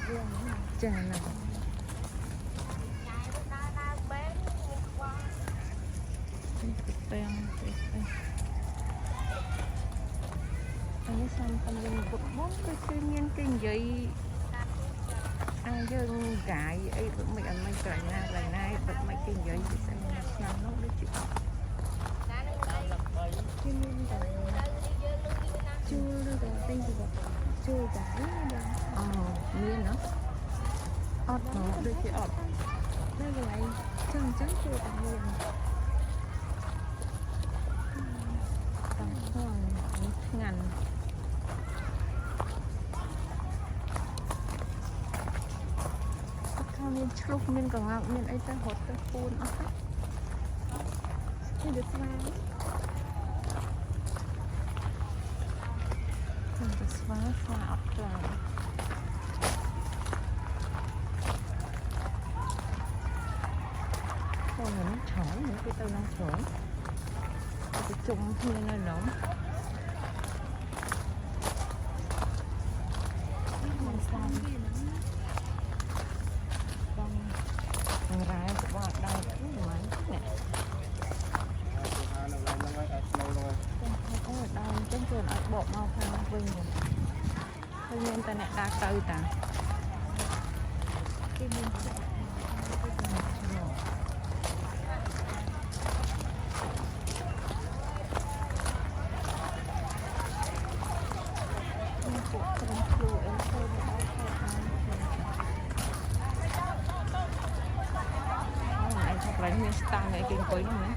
ចាណាពេងនេះសំខាន់យើងពុកមកគឺមានគេនិយាយយើងកាយអីពុកមិនអត់មិនក្រណាក្រណាពុកមិនគេនិយាយពីស្អីឆ្នាំនោះដូចជាគេមានតែជួលឬក៏ទិញពីជួលកាយអូមានណោះអត់មកដូចជាអត់នៅកន្លែងចឹងជួលតែមានតាមផងឆ្ងាញ់មានឆ្លុះមានកង្កោកមានអីទៅរត់ទៅពួនអស់ហ្នឹងវាស្វាទៅស្វាអត់ខ្លាំងបងនេះឆោនេះគេទៅនឹងស្រន់ទៅជុំគ្នានៅឡំមិនស្គាល់រ៉ែក្បត់ដល់ហ្នឹងហ្នឹងអូដល់អញ្ចឹងខ្លួនឲ្យបកមកខាងវិញឃើញមានតែអ្នកដើរទៅតាគេមានមានស្តាំងឯគេអង្គុយនោះណា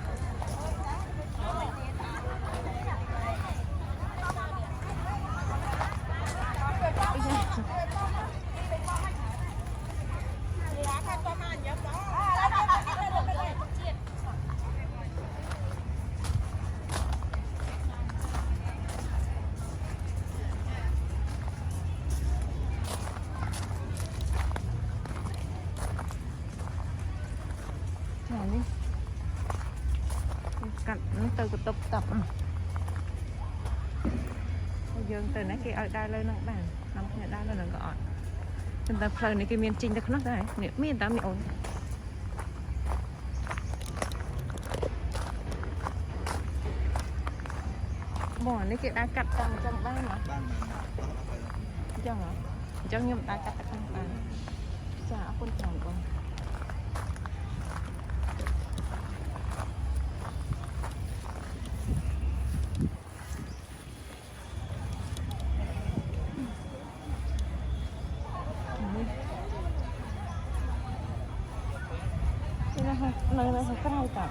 នេះកាត់ទៅកតុបតាប់យើងទៅណាគេឲ្យដើរលើនឹងបាននាំគ្នាដើរលើនឹងក៏អត់ប៉ុន្តែផ្លូវនេះគេមានជីងទៅក្នុងដែរនេះមានតាមីអូនបងនេះគេដើរកាត់តាមអញ្ចឹងបានហ៎បានអញ្ចឹងហ៎អញ្ចឹងខ្ញុំដើរកាត់ទៅខាងបានចាអរគុណច្រើនបងនៅខាងក្រៅតា